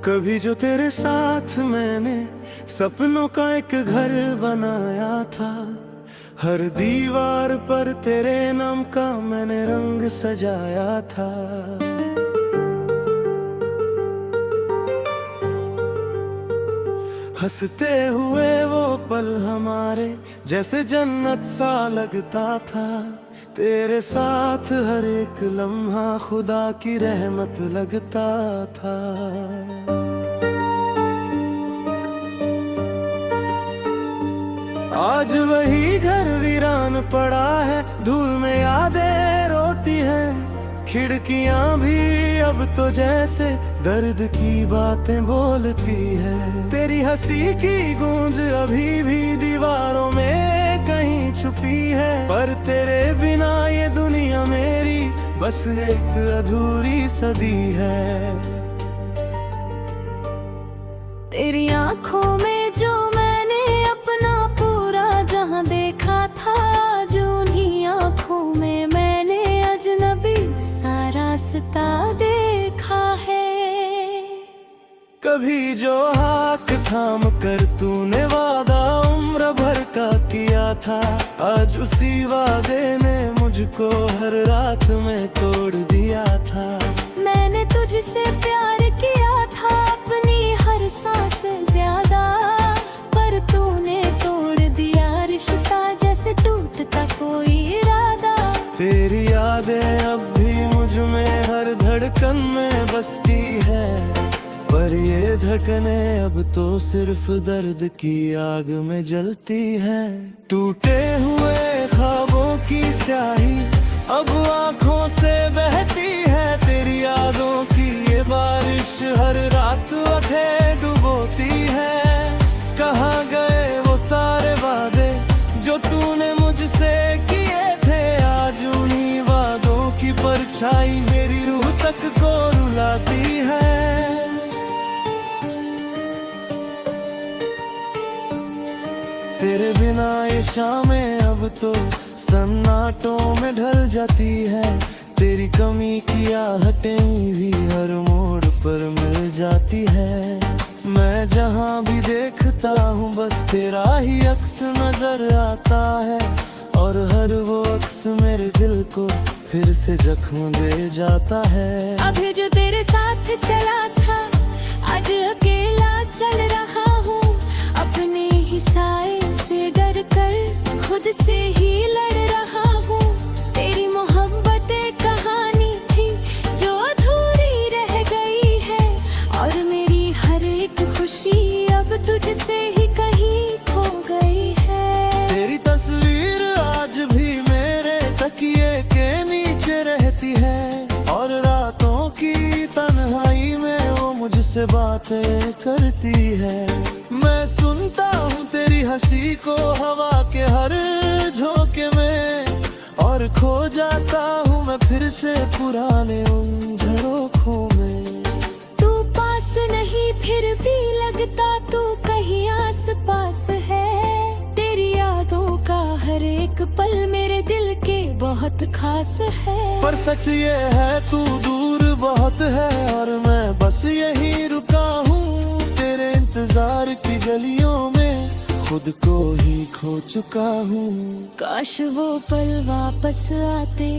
कभी जो तेरे साथ मैंने सपनों का एक घर बनाया था, हर दीवार पर तेरे नाम का मैंने रंग सजाया था। हंसते हुए वो पल हमारे जैसे जन्नत सा लगता था, तेरे साथ हर एक लम्हा खुदा की रहमत लगता था। आज वही घर वीरान पड़ा है, धूल में यादें रोती हैं, खिड़कियां भी अब तो जैसे दर्द की बातें बोलती है। तेरी हंसी की गूंज अभी भी दीवारों में कहीं छुपी है, पर तेरे बिना ये दुनिया मेरी बस एक अधूरी सदी है। तेरी आंखों में जो मैंने अपना पूरा जहां देखा था, जो उन्हीं आंखों में मैंने अजनबी सा रास्ता देखा है। कभी जो हाथ थाम कर तूने वादा उम्र भर का किया था, आज उसी वादे ने मुझको हर रात में तोड़ दिया था। मैंने तुझसे प्यार किया था अपनी हर सांस ज्यादा, पर तूने तोड़ दिया रिश्ता जैसे टूटता कोई इरादा। तेरी यादें अब भी मुझ में हर धड़कन में बसती है, पर ये धड़कने अब तो सिर्फ दर्द की आग में जलती है। टूटे हुए ख्वाबों की स्याही अब आंखों से बहती है, तेरी यादों की ये बारिश हर रात आंखें डुबोती है। कहाँ गए वो सारे वादे जो तूने मुझसे किए थे, आज उन्हीं वादों की परछाई मेरी रूह तक को रुलाती है। तेरे बिना ये शामें अब तो सन्नाटों में ढल जाती है, तेरी कमी की आहटें भी हर मोड़ पर मिल जाती है। मैं जहाँ भी देखता हूँ बस तेरा ही अक्स नजर आता है, और हर वो अक्स मेरे दिल को फिर से जख्म दे जाता है। अभी जो तेरे साथ चला था आज अकेला चल रहा हूँ, अपने ही साए से डर कर खुद से ही लड़ रहा हूँ। तेरी मोहब्बत एक कहानी थी जो अधूरी रह गई है, और मेरी हर एक खुशी अब तुझसे ही कहीं खो गई है। तेरी तस्वीर आज भी मेरे तकिए के नीचे रहती है, और रातों की तन्हाई में वो मुझसे बातें करती है। मैं सुनता हूँ तेरी हंसी को हवा के हर झोंके में, और खो जाता हूँ मैं फिर से पुराने उन झरोखों में। तू पास नहीं फिर भी लगता तू कहीं आस पास है, तेरी यादों का हर एक पल मेरे दिल के बहुत खास है। पर सच ये है तू दूर बहुत है, और मैं बस यही रुका हूँ तेरे इंतजार की गलियों में, खुद को ही खो चुका हूँ। काश वो पल वापस आते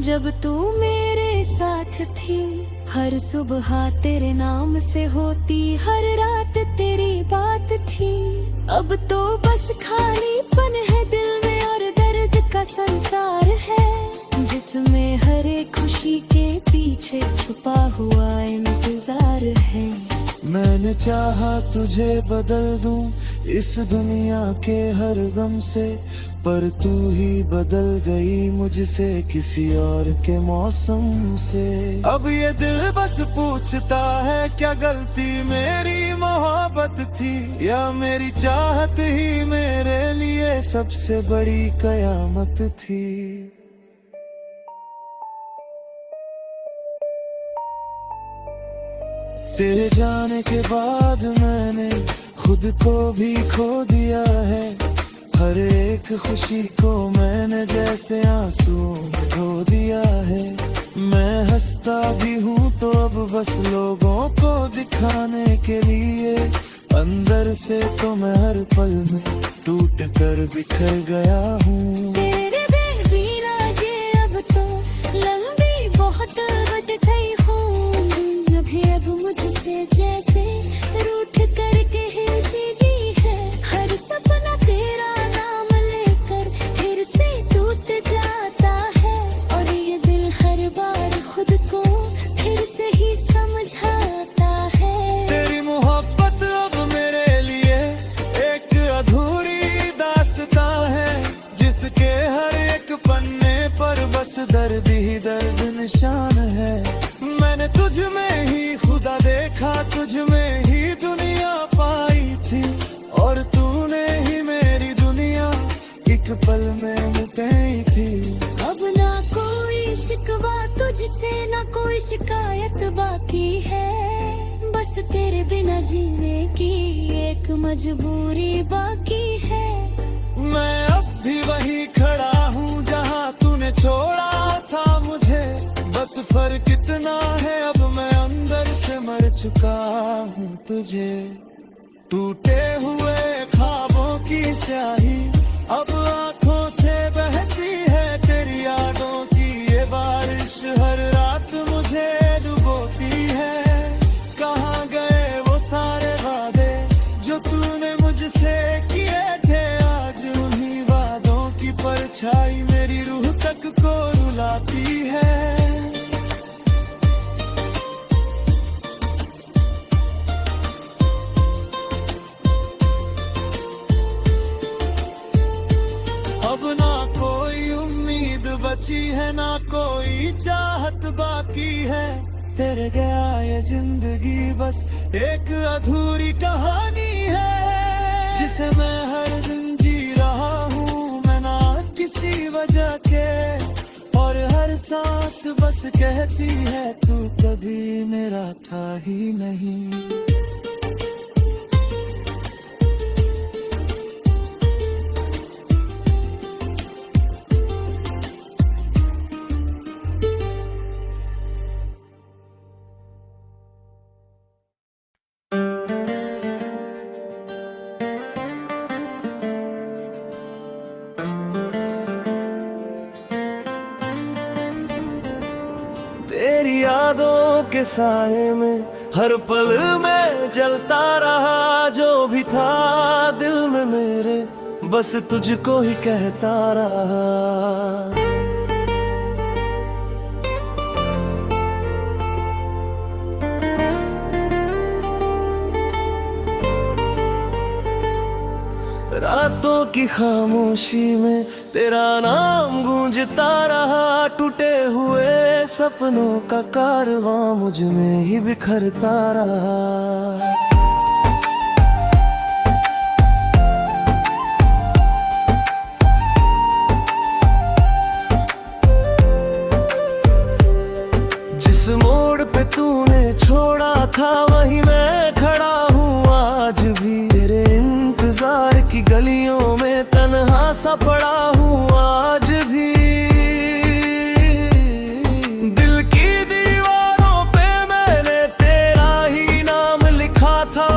जब तू मेरे साथ थी, हर सुबह तेरे नाम से होती, हर रात तेरी बात थी। अब तो बस खालीपन है दिल में और दर्द का संसार है, जिसमें हर एक खुशी के पीछे छुपा हुआ इंतजार है। मैंने चाहा तुझे बदल दूं इस दुनिया के हर गम से, पर तू ही बदल गई मुझसे किसी और के मौसम से। अब ये दिल बस पूछता है क्या गलती मेरी मोहब्बत थी, या मेरी चाहत ही मेरे लिए सबसे बड़ी कयामत थी। तेरे जाने के बाद मैंने खुद को भी खो दिया है, हर एक खुशी को मैंने जैसे आंसुओं में धो दिया है। मैं हंसता भी हूँ तो अब बस लोगों को दिखाने के लिए, अंदर से तो मैं हर पल में टूट कर बिखर गया हूँ। तेरे बिना ये अब तो लंबी बहुत हट गई हूँ, अभी अब मुझसे जैसे रूठ करके हिल जीती है। हर सपना तेरा नाम लेकर फिर से टूट जाता है, और ये दिल हर बार खुद को फिर से ही समझाता है। तेरी मोहब्बत अब मेरे लिए एक अधूरी दास्तां है, जिसके हर एक पन्ने पर बस दर्द ही दर्द निशान है। मैंने तुझ में ही खुदा देखा, तुझ में ही दुनिया पाई थी, और तूने ही मेरी दुनिया एक पल में मिटाई थी। अब ना कोई शिकवा तुझसे, ना कोई शिकायत बाकी है, बस तेरे बिना जीने की एक मजबूरी बाकी है। मैं अब भी वही खड़ा हूँ जहाँ तूने छोड़ा था मुझे, बस फर्क इतना है अब मैं अंदर से मर चुका हूँ तुझे। टूटे हुए ख्वाबों की स्याही अब आंखों से बहती है, तेरी यादों की ये बारिश हर रात मुझे डुबोती है। कहाँ गए वो सारे वादे जो तूने मुझसे किए थे, आज उन्हीं वादों की परछाई मेरी रूह तक को रुलाती है। अब ना कोई उम्मीद बची है, ना कोई चाहत बाकी है, तेरे गया ये जिंदगी बस एक अधूरी कहानी है, जिसे मैं हर दिन जी रहा हूँ मैं ना किसी वजह के, और हर सांस बस कहती है तू कभी मेरा था ही नहीं। तेरी यादों के साए में हर पल में जलता रहा, जो भी था दिल में मेरे बस तुझको ही कहता रहा। रातों की खामोशी में तेरा नाम गूंजता रहा, टूटे हुए सपनों का कारवां मुझ में ही बिखरता रहा। जिस मोड़ पे तूने छोड़ा था वहीं मैं खड़ा हूँ आज भी, तेरे इंतजार की गलियों में तन्हा सा पड़ा हूँ आज भी। दिल की दीवारों पे मैंने तेरा ही नाम लिखा था,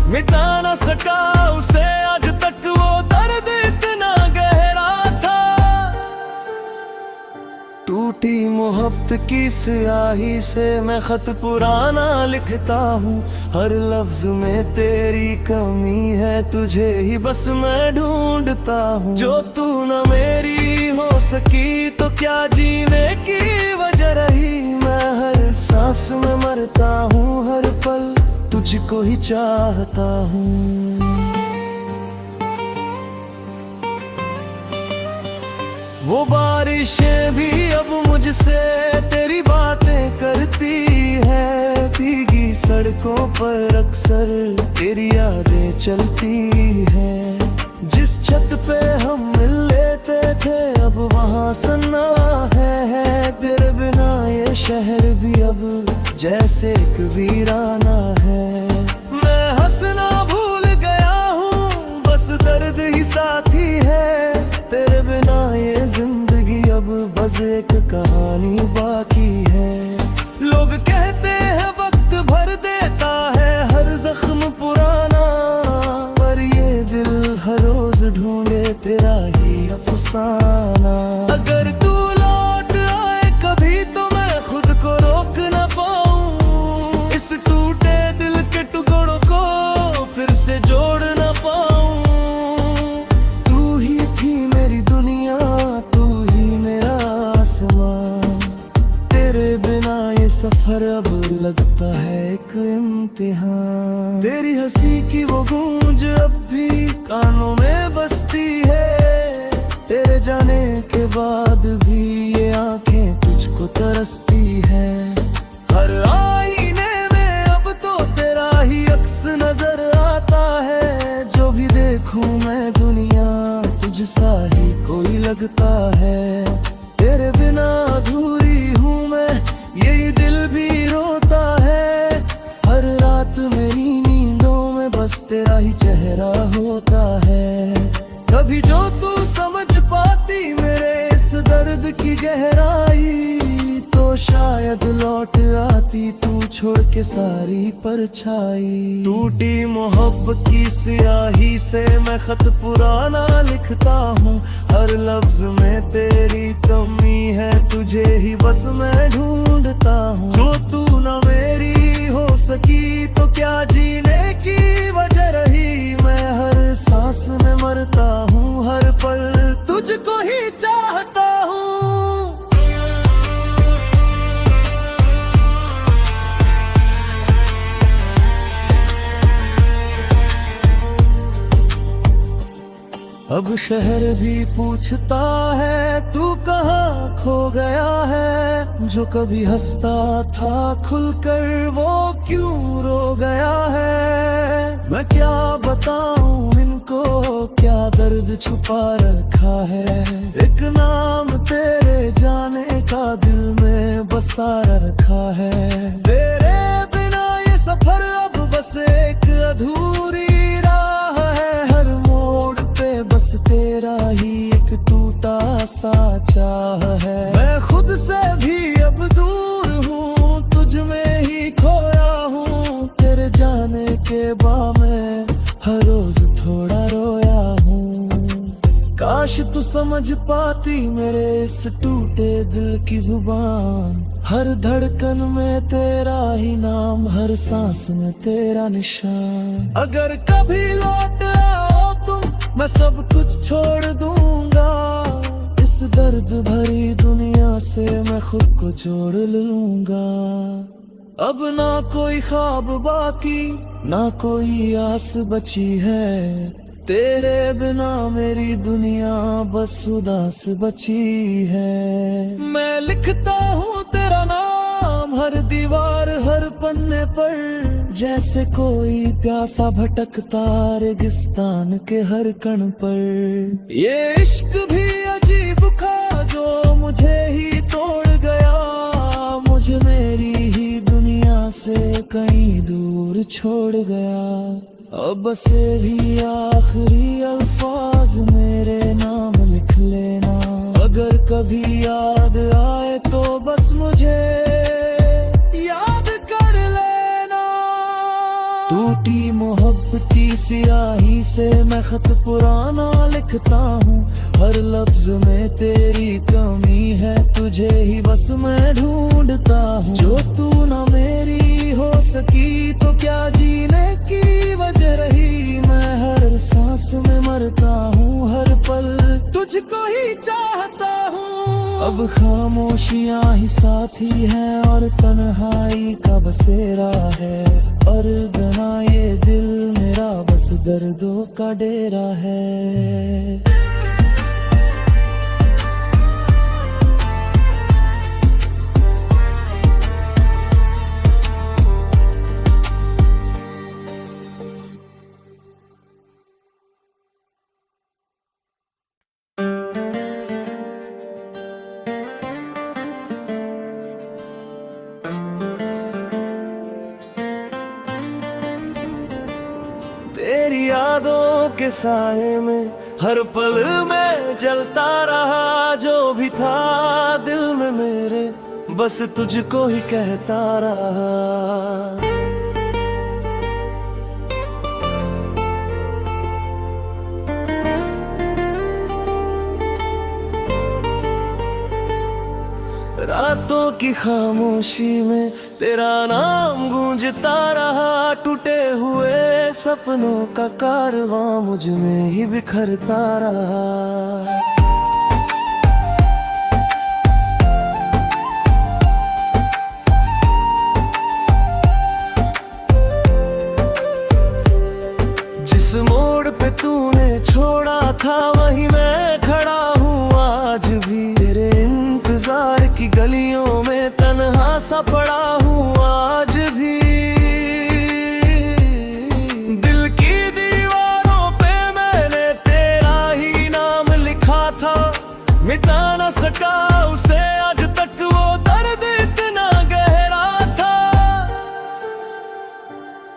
मिटा न सका उसे आज तक वो दर्द इतना गहरा था। टूटी मोहब्बत की स्याही से मैं खत पुराना लिखता हूँ, हर लफ्ज में तेरी कमी है तुझे ही बस मैं ढूंढता हूँ। जो तू न मेरी हो सकी तो क्या जीने की वजह रही, मैं हर सांस में मरता हूँ, हर पल तुझको ही चाहता हूँ। वो बारिशें भी अब मुझसे तेरी बातें करती है, भीगी सड़कों पर अक्सर तेरी यादें चलती है। जिस छत पे हम मिल लेते थे अब वहाँ सन्नाटा है, तेरे बिना ये शहर भी अब जैसे एक वीराना है। मैं हंसना भूल गया हूँ बस दर्द ही साथी है, तेरे बिना ये जिंदगी अब महज एक कहानी बाकी है। लोग कहते हैं वक्त भर देता है हर जख्म पुराना, पर ये दिल हर रोज ढूंढे तेरा ही अफसाना। अगर तू लौट आए कभी तो मैं खुद को रोक न पाऊं, इस टूटे दिल के टुकड़ों को फिर से जोड़ न पाऊं। तू ही थी मेरी दुनिया, तू ही मेरा आसमां, तेरे बिना ये सफर अब लगता है एक इम्तिहान। तेरी हंसी की वो गूंज अब भी कानों में बसती है, तेरे जाने के बाद भी ये आंखें तुझको तरसती है। हर आईने में अब तो तेरा ही अक्स नजर आता है, जो भी देखूं मैं दुनिया तुझ सा ही कोई लगता है। तेरे बिना अधूरी हूँ मैं, यही दिल भी रोता है। हर रात मेरी नींदों में बस तेरा ही चेहरा होता है। कभी जो तू समझ पाती मेरे इस दर्द की गहराई, तो शायद लौट आती तू छोड़ के सारी परछाई। टूटी मोहब्बत की स्याही से मैं खत पुराना लिखता हूँ, हर लफ्ज में तेरी कमी है, तुझे ही बस मैं ढूंढता हूँ। जो तू न मेरी हो सकी तो क्या जीने की वजह रही, मैं हर सांस में मरता हूँ, हर पल तुझको ही चाहता हूँ। अब शहर भी पूछता है तू कहाँ खो गया है, जो कभी हंसता था खुलकर वो क्यों रो गया है। मैं क्या बताऊं इनको क्या दर्द छुपा रखा है, एक नाम तेरे जाने का दिल में बसा रखा है। तेरे बिना ये सफर अब बस एक अधूरी राह है, हर मोड़ पे बस तेरा ही एक टूटा सा चाह है। मैं खुद से भी अब दूर हूँ, तुझ में ही खोया हूँ, तेरे जाने के बाद मैं हर रोज थोड़ा रोया हूँ। काश तू समझ पाती मेरे इस टूटे दिल की जुबान, हर धड़कन में तेरा ही नाम, हर सांस में तेरा निशान। अगर कभी लौट आओ तुम मैं सब कुछ छोड़ दूंगा, इस दर्द भरी दुनिया से मैं खुद को जोड़ लूंगा। अब ना कोई ख्वाब बाकी ना कोई आस बची है, तेरे बिना मेरी दुनिया बस उदास बची है। मैं लिखता हूँ तेरा नाम हर दीवार हर पन्ने पर, जैसे कोई प्यासा भटकता रेगिस्तान के हर कण पर। ये इश्क भी अजीब था जो मुझे ही तोड़ गया, मुझे मेरी ही दुनिया से कहीं दूर छोड़ गया। अब से भी आखिरी अल्फाज मेरे नाम लिख लेना, अगर कभी याद आए तो बस मुझे याद कर लेना। टूटी मोहब्बत की स्याही से मैं खत पुराना लिखता हूँ, हर लफ्ज में तेरी कमी है, तुझे ही बस मैं ढूंढता हूँ। जो तू ना मेरी हो सकी तो क्या जीने की वजह रही, मैं हर सांस में मरता हूँ, हर पल तुझको ही चाहता हूँ। अब खामोशियाँ ही साथी है और तन्हाई का बसेरा है, और गना ये दिल मेरा बस दर्दों का डेरा है। तेरी यादों के के साए में हर पल में जलता रहा, जो भी था दिल में मेरे बस तुझको ही कहता रहा। रातों की खामोशी में तेरा नाम गूंजता रहा, टूटे हुए सपनों का कारवां मुझ में ही बिखरता रहा। जिस मोड़ पे तूने छोड़ा था वहीं मैं खड़ा हूँ आज भी, तेरे इंतजार की गलियों में तन्हा सा पड़ा हूँ आज भी। दिल की दीवारों पे मैंने तेरा ही नाम लिखा था, मिटा न सका उसे आज तक वो दर्द इतना गहरा था।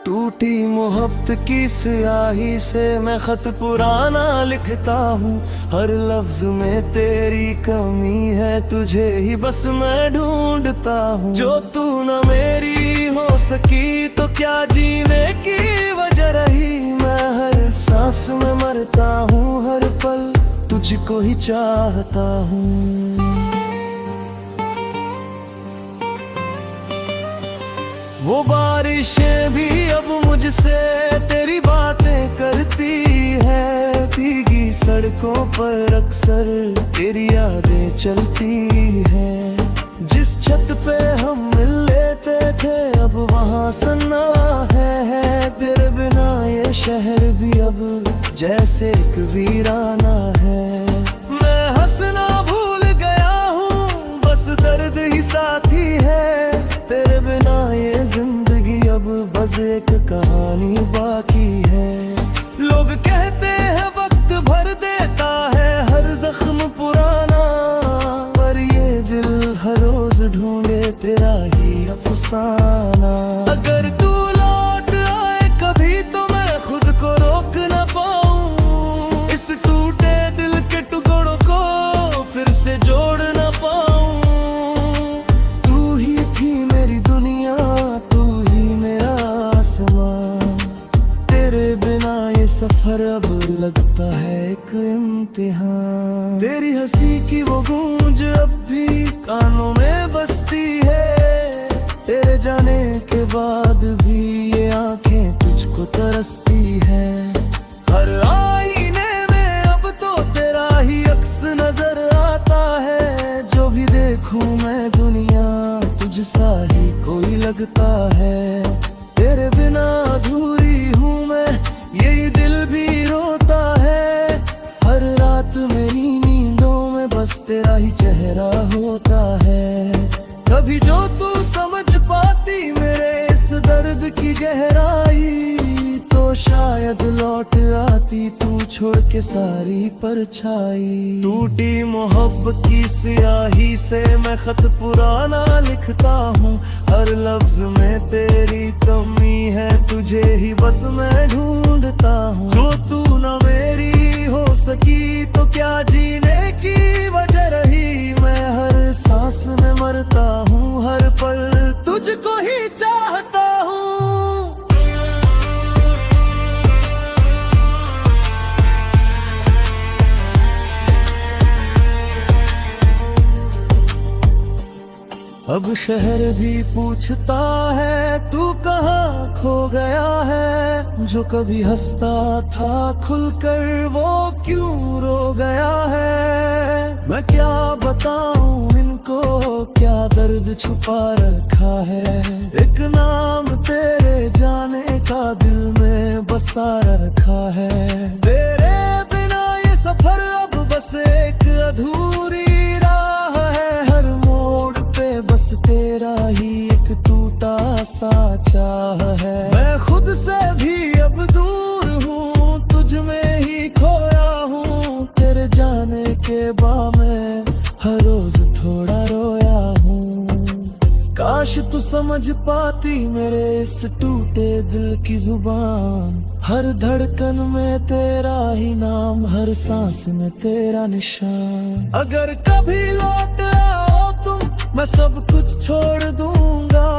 टूटी मोहब्बत की स्याही से मैं खत पुराना लिखता हूँ, हर लफ्ज में तेरी कमी है तुझे ही बस मैं ढूंढता हूँ। जो तू न मेरी हो सकी तो क्या जीने की वजह रही, मैं हर सांस में मरता हूँ, हर पल तुझको ही चाहता हूँ। वो बारिशें भी अब मुझसे तेरी बातें करती है, भीगी सड़कों पर अक्सर तेरी यादें चलती है। जिस छत पे हम मिल लेते थे अब वहाँ सन्नाटा है, तेरे बिना ये शहर भी अब जैसे एक वीराना है। मैं हंसना भूल गया हूँ बस दर्द ही साथी है, तेरे बिना ये जिंदगी अब बस एक कहानी बाकी है। लोग कहते हैं वक्त भर देता है हर जख्म पुराना, पर ये दिल हर रोज ढूंढे तेरा ही अफसाना। अगर तू लौट आए कभी तो मैं खुद को रोक न पाऊं, इस टूटे दिल के टुकड़ों को फिर से जोड़ न पाऊं। सफर अब लगता है एक इम्तिहान, तेरी हंसी की वो गूंज अब भी कानों में बसती है, तेरे जाने के बाद भी ये आंखें तुझको तरसती है। हर आईने में अब तो तेरा ही अक्स नजर आता है, जो भी देखूं मैं दुनिया तुझ सा ही कोई लगता है। तेरे बिना अधूरी हूँ मैं, यही दिल भी रोता है, हर रात मेरी नींदों में बस तेरा ही चेहरा होता है। कभी जो तू समझ पाती मेरे इस दर्द की गहराई, तो शायद लौट आती तू छोड़ के सारी परछाई। टूटी मोहब्बत की स्याही से मैं खत पुराना लिखता हूँ, हर लफ्ज में तेरी कमी है तुझे ही बस मैं ढूंढता हूँ। जो तू न मेरी हो सकी तो क्या जीने की वजह रही, मैं हर सांस में मरता हूँ, हर पल तुझको ही चाहता हूँ। अब शहर भी पूछता है तू कहाँ खो गया है, जो कभी हंसता था खुलकर वो क्यों रो गया है। मैं क्या बताऊं इनको क्या दर्द छुपा रखा है, एक नाम तेरे जाने का दिल में बसा रखा है। तेरे बिना ये सफर अब बस एक अधूरी राह है, हर मोड़ पे बस तेरा ही एक टूटा सा चाह है। मैं खुद से भी अब दूर हूँ, तुझ में ही खोया हूँ, तेरे जाने के बाद मैं हर रोज थोड़ा रोया हूँ। काश तू समझ पाती मेरे इस टूटे दिल की जुबान। हर धड़कन में तेरा ही नाम, हर सांस में तेरा निशान। अगर कभी लौट आओ तुम, मैं सब कुछ छोड़ दूंगा।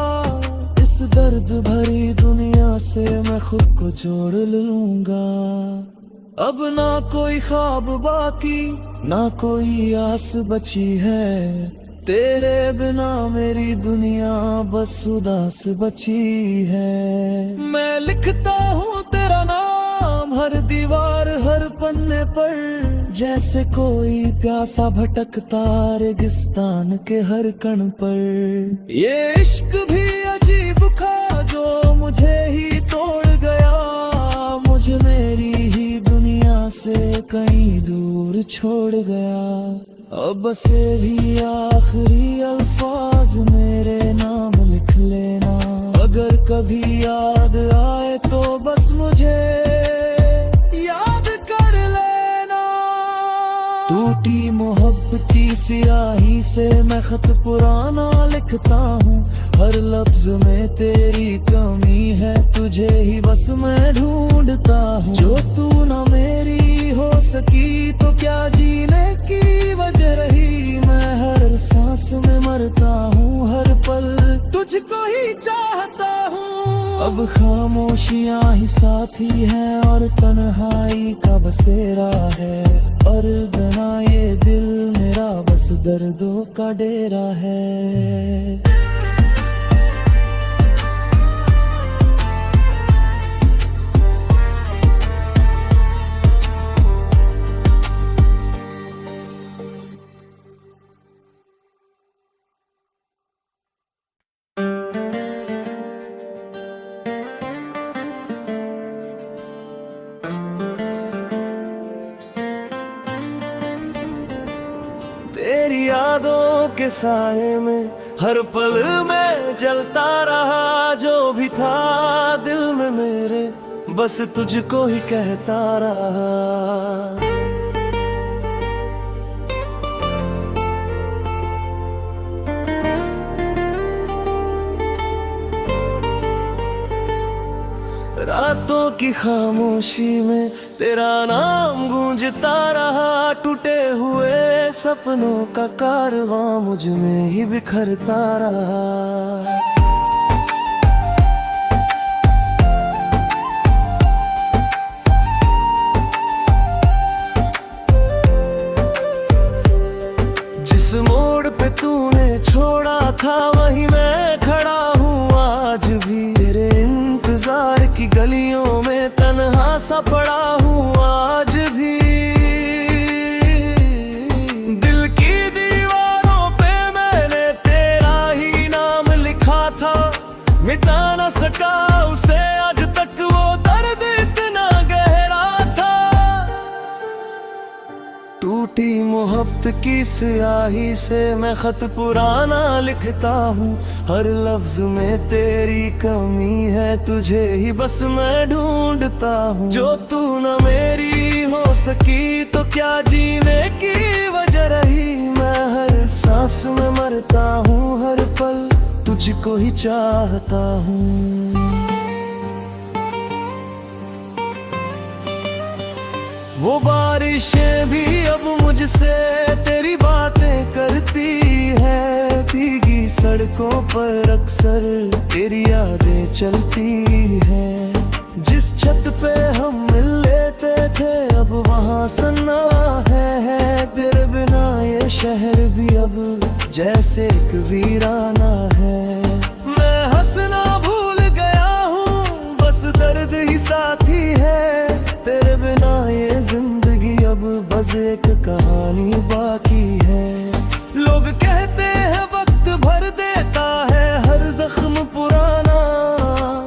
इस दर्द भरी दुनिया से मैं खुद को जोड़ लूंगा। अब ना कोई ख्वाब बाकी, ना कोई आस बची है। तेरे बिना मेरी दुनिया बस उदास बची है। मैं लिखता हूँ तेरा नाम हर दीवार हर पन्ने पर, जैसे कोई प्यासा भटकता रेगिस्तान के हर कण पर। ये इश्क भी अजीब था जो मुझे ही तोड़ गया, मुझे मेरी ही दुनिया से कहीं दूर छोड़ गया। अब बस भी आखिरी अल्फाज मेरे नाम लिख लेना। अगर कभी याद आए तो बस मुझे याद कर लेना। टूटी मोहब्बती सियाही से मैं खत पुराना लिखता हूँ। हर लफ्ज में तेरी कमी है, तुझे ही बस मैं ढूंढता हूँ। जो तू ना मेरी हो सकी तो क्या जीने की वजह रही। मैं हर सांस में मरता हूँ, हर पल तुझको ही चाहता हूँ। अब खामोशियाँ ही साथी हैं और तन्हाई का बसेरा है। और गना ये दिल मेरा बस दर्दों का डेरा है। तेरी यादों के साए में हर पल में जलता रहा। जो भी था दिल में मेरे बस तुझको ही कहता रहा। रातों की खामोशी में तेरा नाम गूंजता रहा। टूटे हुए सपनों का कारवां मुझ में ही बिखरता रहा। जिस मोड़ पे तूने छोड़ा था वहीं मैं खड़ा हूँ आज भी। तेरे इंतजार की गलियों में तन्हा सा पड़ा हूँ आज भी। दिल की दीवारों पे मैंने तेरा ही नाम लिखा था। मिटा न सका उसे आज तक वो दर्द इतना गहरा था। टूटी मोहब्बत की स्याही से मैं खत पुराना लिखता हूँ। हर लफ्ज में तेरी कमी है, तुझे ही बस मैं ढूंढता हूँ। जो तू न मेरी हो सकी तो क्या जीने की वजह रही। मैं हर सांस में मरता हूँ, हर पल तुझको ही चाहता हूँ। वो बारिशें भी अब मुझसे तेरी बातें करती है। भीगी सड़कों पर अक्सर तेरी यादें चलती है। जिस छत पे हम मिल लेते थे अब वहाँ सन्ना है। तेरे बिना ये शहर भी अब जैसे एक वीराना है। मैं हंसना भूल गया हूँ, बस दर्द ही साथी है। तेरे बिना ये जिंदगी अब बस एक कहानी बाकी है। लोग कहते हैं वक्त भर देता है हर जख्म पुराना,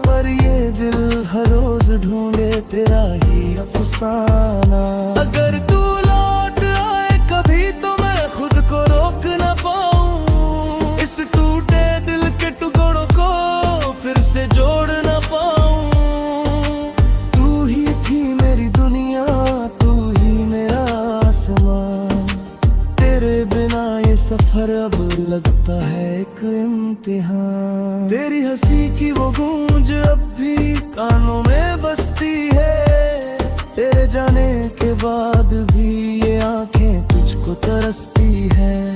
पर ये दिल हर रोज ढूंढे तेरा ही अफसाना। अगर तू लौट आए कभी तो मैं खुद को रोक न पाऊं। इस टूटे दिल के टुकड़ों को फिर से जोड़ न पाऊं। सफर अब लगता है एक इम्तिहान। तेरी बाद भी ये आंखें तुझको तरसती है।